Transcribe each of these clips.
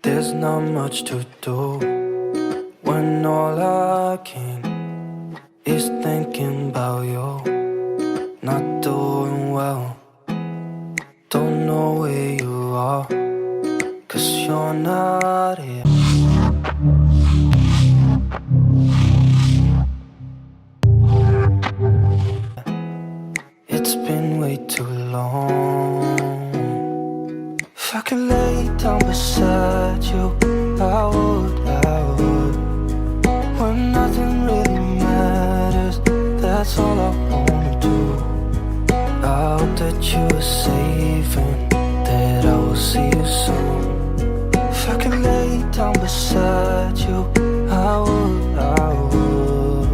There's not much to do when all I can is thinking about you. Not doing well, don't know where you are, 'cause you're not here. It's been way too long. If I could lay down beside you, I would. When nothing really matters, that's all I wanna do. I hope that you are safe and that I will see you soon. If I could lay down beside you, I would. I would.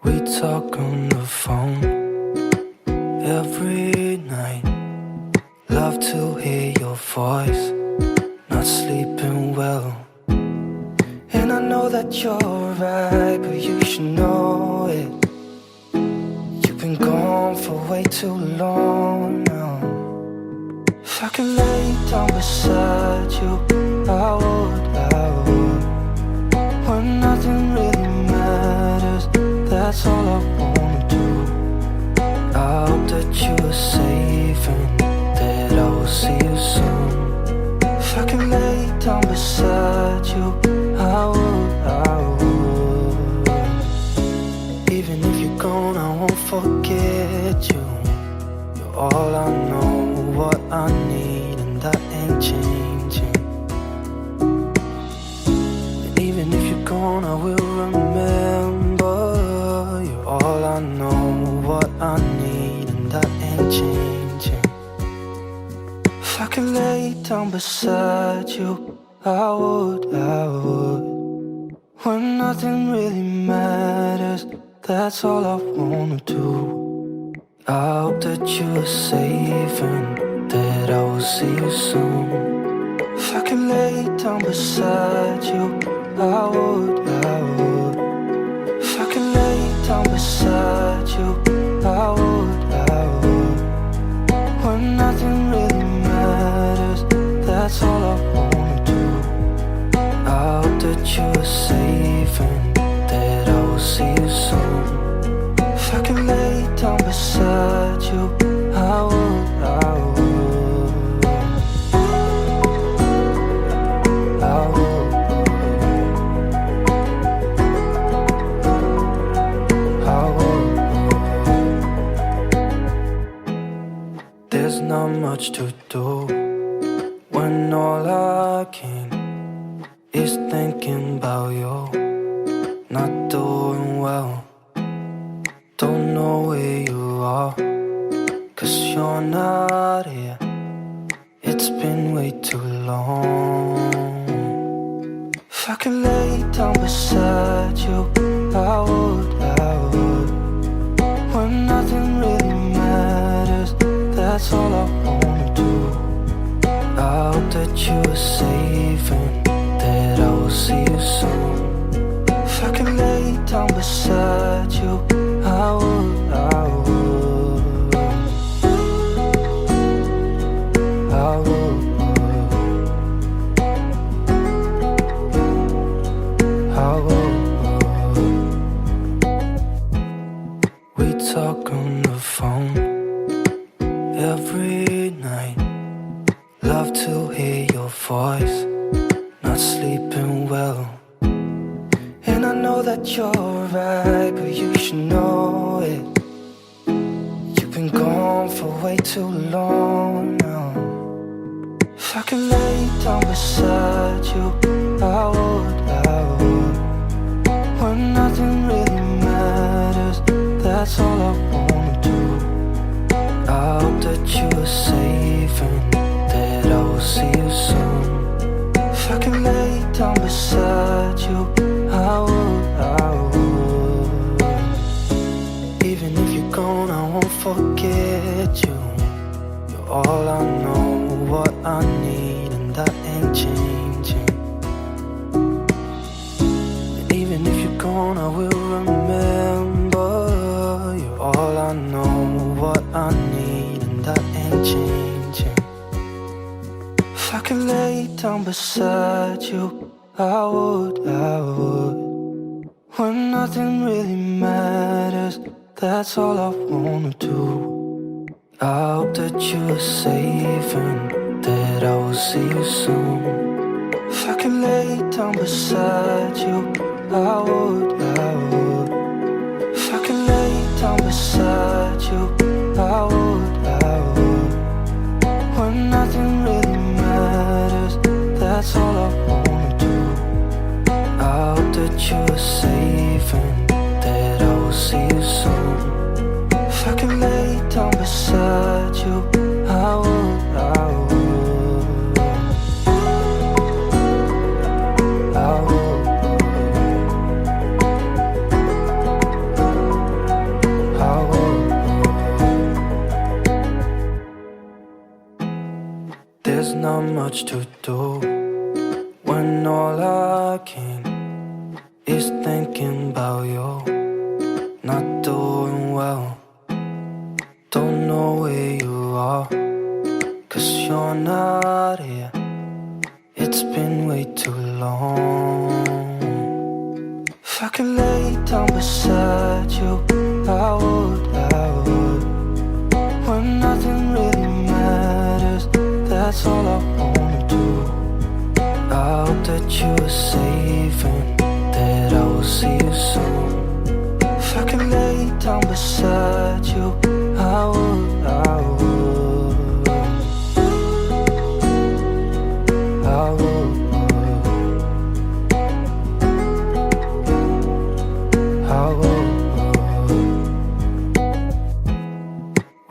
We talk on the phone every night. Love to hear your voice. Not sleeping well, and I know that you're right, but you should know it. You've been gone for way too long now. If I could lay down beside you, I would. When nothing really matters, that's all I wanna do. I hope that you are safe and that I will see you soon. If I can lay down beside you, I would. Even if you're gone, I won't forget you. You're all I know, what I need, and that ain't changing. And even if you're gone, I will remember. You're all I know, what I need, and that ain't changing. If I could lay down beside you, I would. When nothing really matters, that's all I wanna do. I hope that you are safe and that I will see you soon. If I could lay down beside you, I would. If I could lay down beside you, I would. When nothing really matters, that's all I wanna do. I hope that you are safe and that I will see you soon. If I could lay down beside you, I would. I would. There's not much to do when all I can is thinking about you. Not doing well, don't know where you are, 'cause you're not here. It's been way too long. If I could lay down beside you, I would. When nothing really matters, that's all I wanna do. I hope that you are safe and that I will see you soon. If I could lay down beside you, I would. I would. I would. We talk on the phone every night. Love to hear your voice. Not sleeping well, and I know that you're right, but you should know it. You've been gone for way too long now. If I could lay down beside you, I would. When nothing really matters, that's all I wanna do. I hope that you are safe and that I will see you soon. If I can lay down beside you, I would. Even if you're gone, I won't forget you. You're all I know, what I need, and that ain't changing. down beside you, I would. When nothing really matters, that's all I wanna do. I hope that you're safe and that I will see you soon. If I could lay down beside you, I would. If I could lay down beside you, I would. When nothing really matters, that's all I wanna do. I hope that you're safe and that I will see you soon. If I could lay down beside you, I would. I would. There's not much to do when all I can is thinking about you. Not doing well, don't know where you are, 'cause you're not here. It's been way too long. If I could lay down beside you, I would. When nothing really matters, that's all I wanna do. I hope that you're safe and that I will see you soon. If I could lay down beside you, I would. I would. I would. I would.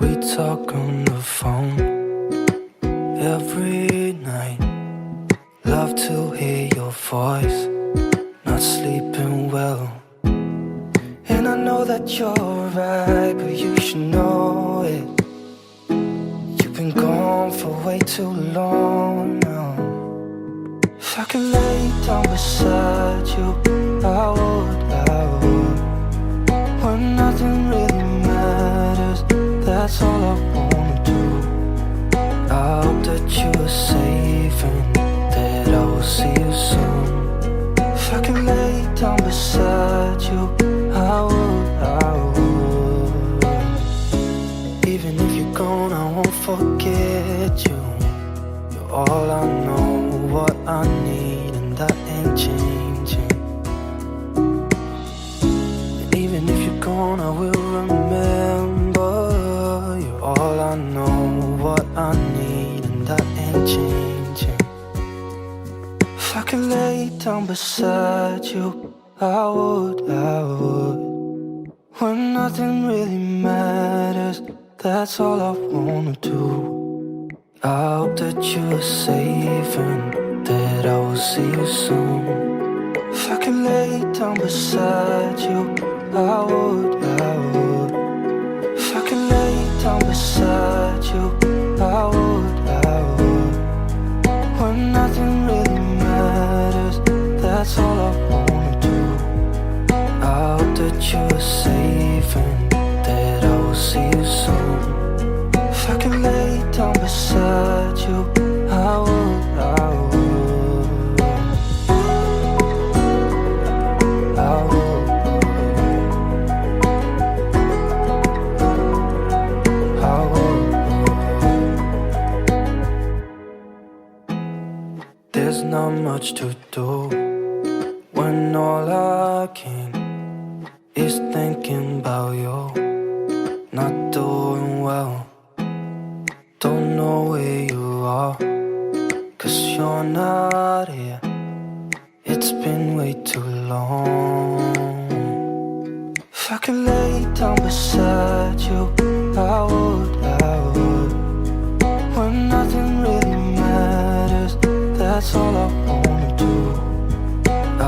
We talk on the phone every night. Love to hear your voice. Not sleeping well, and I know that you're right, but you should know it. You've been gone for way too long now. If I could lay down beside you, I would. When nothing really matters, that's all I wanna do. I hope that you're safe and that I will see you soon. If I could lay down beside you, I would. Even if you're gone, I won't forget you. You're all I know, what I need, and that ain't changing. And even if you're gone, I will remember. You're all I know, what I need, and that ain't changing. If I could lay down beside you, I would. When nothing really matters, that's all I wanna do. I hope that you're safe and that I will see you soon. If I could lay down beside you, I would. If I could lay down beside you, I would. When nothing really matters, that's all I wanna do. I hope that you're safe and that I will see you soon. If I could lay down beside you, I would. I would. I would. I would. There's not much to do when all I can is thinking about you. Not doing well, don't know where you are, 'cause you're not here. It's been way too long. If I could lay down beside you, I would. When nothing really matters, that's all I wanna do.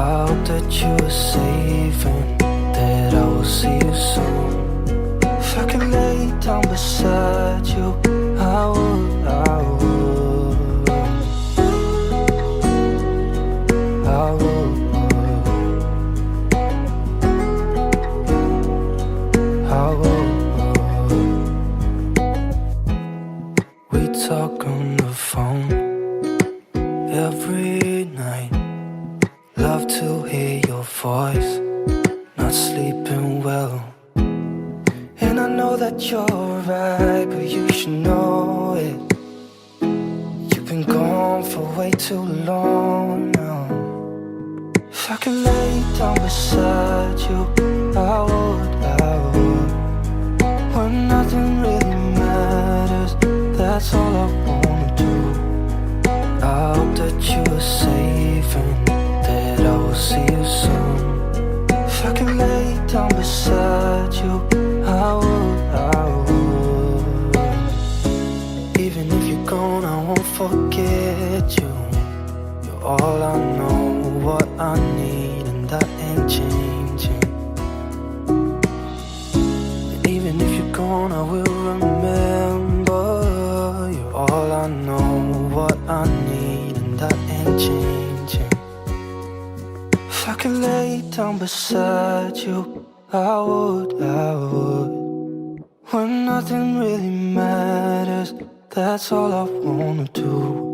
I hope that you're safe and that I will see you soon. If I could lay down beside you, I would. I would. I would. I would. We talk on the phone every Love to hear your voice, not sleeping well. And I know that you're right, but you should know it. You've been gone for way too long now. If I could lay down beside you, I would. When nothing really matters, that's all I wanna do. I hope that you are safe and that I will see you soon. If I could lay down beside you, I would. Even if you're gone, I won't forget you. You're all I know, what I need, and that ain't changing. And even if you're gone, I will remember. You're all I know, what I need, and that ain't changing. If I could lay down beside you, I would. When nothing really matters, that's all I wanna do.